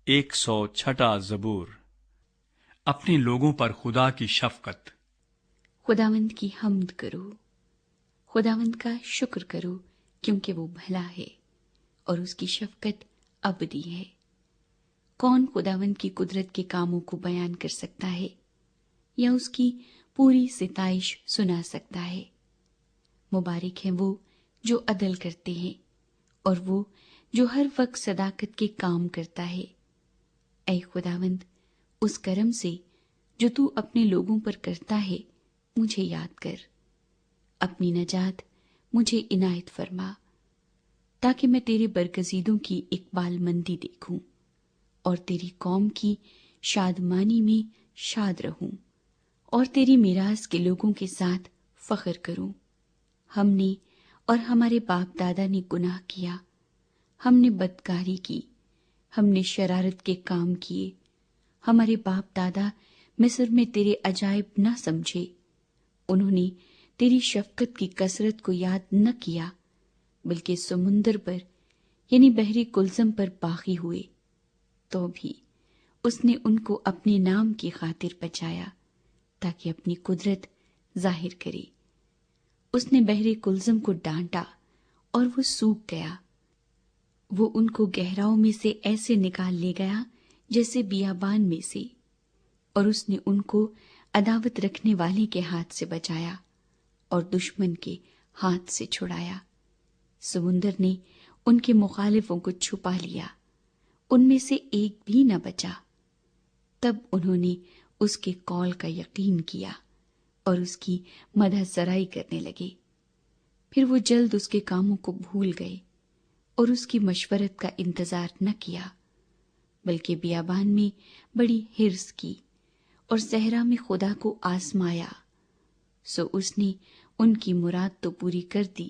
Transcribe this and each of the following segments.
106 زبور۔ اپنے لوگوں پر خدا کی شفقت۔ خداوند کی حمد کرو، خداوند کا شکر کرو، کیونکہ وہ بھلا ہے اور اس کی شفقت ابدی ہے۔ کون خداوند کی قدرت کے کاموں کو بیان کر سکتا ہے یا اس کی پوری ستائش سنا سکتا ہے؟ مبارک ہیں وہ جو عدل کرتے ہیں اور وہ جو ہر وقت صداقت کے کام کرتا ہے۔ اے خداوند، اس کرم سے جو تو اپنے لوگوں پر کرتا ہے مجھے یاد کر، اپنی نجات مجھے عنایت فرما، تاکہ میں تیرے برگزیدوں کی اقبال مندی دیکھوں اور تیری قوم کی شادمانی میں شاد رہوں اور تیری میراث کے لوگوں کے ساتھ فخر کروں۔ ہم نے اور ہمارے باپ دادا نے گناہ کیا، ہم نے بدکاری کی، ہم نے شرارت کے کام کیے۔ ہمارے باپ دادا مصر میں تیرے عجائب نہ سمجھے، انہوں نے تیری شفقت کی کثرت کو یاد نہ کیا، بلکہ سمندر پر یعنی بحر کلثم پر باقی ہوئے۔ تو بھی اس نے ان کو اپنے نام کی خاطر بچایا تاکہ اپنی قدرت ظاہر کرے۔ اس نے بحر کلثم کو ڈانٹا اور وہ سوکھ گیا، وہ ان کو گہراؤں میں سے ایسے نکال لے گیا جیسے بیابان میں سے، اور اس نے ان کو عداوت رکھنے والے کے ہاتھ سے بچایا اور دشمن کے ہاتھ سے چھڑایا۔ سمندر نے ان کے مخالفوں کو چھپا لیا، ان میں سے ایک بھی نہ بچا۔ تب انہوں نے اس کے قول کا یقین کیا اور اس کی مدح سرائی کرنے لگے۔ پھر وہ جلد اس کے کاموں کو بھول گئے اور اس کی مشورت کا انتظار نہ کیا، بلکہ بیابان میں بڑی حرص کی اور صحرا میں خدا کو آزمایا۔ سو اس نے ان کی مراد تو پوری کر دی،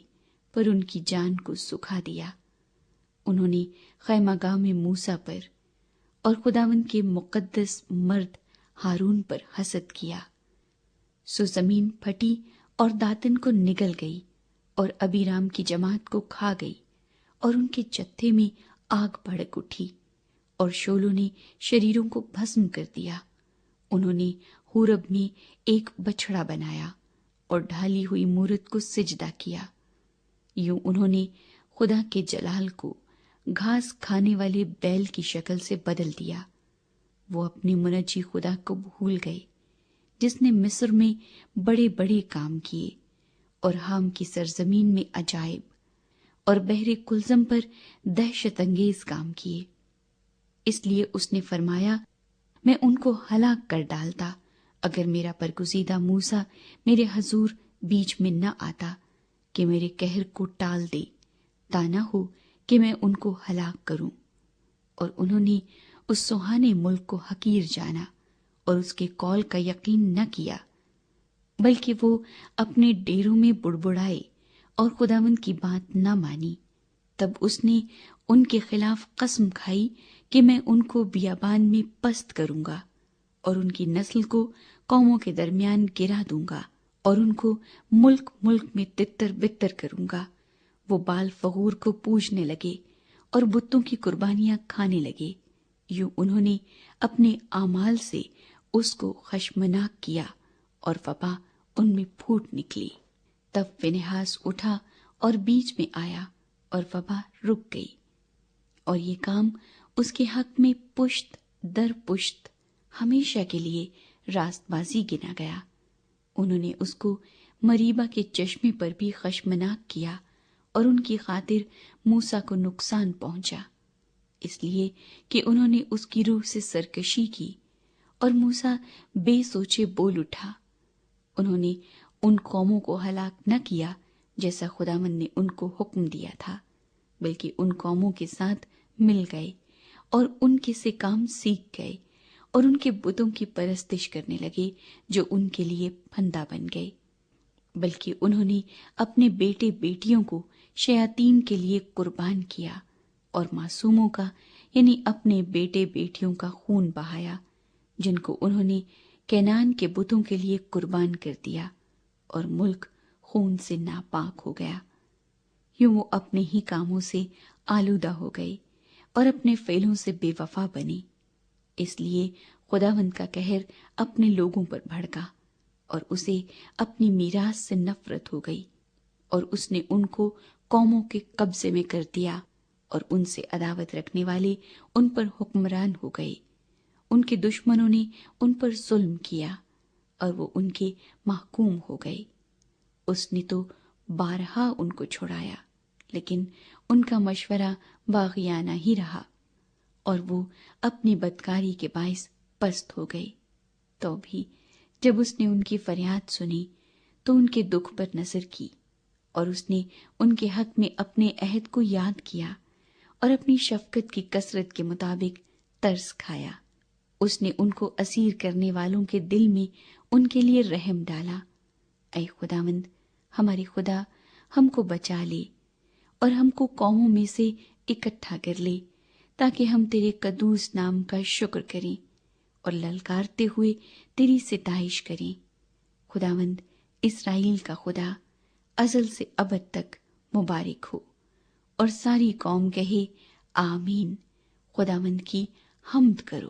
پر ان کی جان کو سکھا دیا۔ انہوں نے خیمہ گاہ میں موسیٰ پر اور خداوند کے مقدس مرد ہارون پر حسد کیا۔ سو زمین پھٹی اور داتن کو نگل گئی اور ابیرام کی جماعت کو کھا گئی، اور ان کے جتھے میں آگ بھڑک اٹھی، اور شعلوں نے شریروں کو بھسم کر دیا۔ انہوں نے حورب میں ایک بچھڑا بنایا اور ڈھالی ہوئی مورت کو سجدہ کیا۔ یوں انہوں نے خدا کے جلال کو گھاس کھانے والے بیل کی شکل سے بدل دیا۔ وہ اپنے منجی خدا کو بھول گئے، جس نے مصر میں بڑے بڑے کام کیے اور حام کی سرزمین میں عجائب اور بحر کلثم پر دہشت انگیز کام کیے۔ اس لیے اس نے فرمایا، میں ان کو ہلاک کر ڈالتا اگر میرا برگزیدہ موسیٰ میرے حضور بیچ میں نہ آتا کہ میرے قہر کو ٹال دے، تا نہ ہو کہ میں ان کو ہلاک کروں۔ اور انہوں نے اس سہانے ملک کو حقیر جانا اور اس کے قول کا یقین نہ کیا، بلکہ وہ اپنے ڈیروں میں بڑبڑائے اور خداوند کی بات نہ مانی۔ تب اس نے ان کے خلاف قسم کھائی کہ میں ان کو بیابان میں پست کروں گا اور ان کی نسل کو قوموں کے درمیان گرا دوں گا، اور ان کو ملک ملک میں تتر بتر کروں گا۔ وہ بال فغور کو پوجنے لگے اور بتوں کی قربانیاں کھانے لگے۔ یوں انہوں نے اپنے اعمال سے اس کو خشمناک کیا اور وبا ان میں پھوٹ نکلی۔ تب فنہاس اٹھا اور بیچ میں آیا اور وبا رک گئی، اور یہ کام اس کے حق میں پشت در پشت ہمیشہ کے لیے راست بازی گنا گیا۔ انہوں نے اس کو مریبہ کے چشمے پر بھی خشمناک کیا، اور ان کی خاطر موسیٰ کو نقصان پہنچا، اس لیے کہ انہوں نے اس کی روح سے سرکشی کی، اور موسیٰ بے سوچے بول اٹھا۔ انہوں نے ان قوموں کو ہلاک نہ کیا جیسا خداوند نے ان کو حکم دیا تھا، بلکہ ان قوموں کے ساتھ مل گئے اور ان کے سے کام سیکھ گئے، اور ان کے بتوں کی پرستش کرنے لگے جو ان کے لیے پھندا بن گئے۔ بلکہ انہوں نے اپنے بیٹے بیٹیوں کو شیاطین کے لیے قربان کیا، اور معصوموں کا یعنی اپنے بیٹے بیٹیوں کا خون بہایا، جن کو انہوں نے کینان کے بتوں کے لیے قربان کر دیا، اور ملک خون سے ناپاک ہو گیا۔ یوں وہ اپنے ہی کاموں سے آلودہ ہو گئے اور اپنے فعلوں سے بے وفا بنے، اس لیے خداوند کا قہر اپنے لوگوں پر بھڑکا اور اسے اپنی میراث سے نفرت ہو گئی، اور اس نے ان کو قوموں کے قبضے میں کر دیا، اور ان سے عداوت رکھنے والے ان پر حکمران ہو گئے۔ ان کے دشمنوں نے ان پر ظلم کیا اور وہ ان کے محکوم ہو گئے۔ اس نے تو بارہا ان کو چھڑایا، لیکن ان کا مشورہ باغیانہ ہی رہا، اور وہ اپنی بدکاری کے باعث پست ہو گئے۔ تو بھی جب اس نے ان کی فریاد سنی تو ان کے دکھ پر نظر کی، اور اس نے ان کے حق میں اپنے عہد کو یاد کیا اور اپنی شفقت کی کثرت کے مطابق ترس کھایا۔ اس نے ان کو اسیر کرنے والوں کے دل میں ان کے لیے رحم ڈالا۔ اے خداوند ہمارے خدا، ہم کو بچا لے اور ہم کو قوموں میں سے اکٹھا کر لے، تاکہ ہم تیرے قدوس نام کا شکر کریں اور للکارتے ہوئے تیری ستائش کریں۔ خداوند اسرائیل کا خدا ازل سے ابد تک مبارک ہو۔ اور ساری قوم کہے آمین۔ خداوند کی حمد کرو۔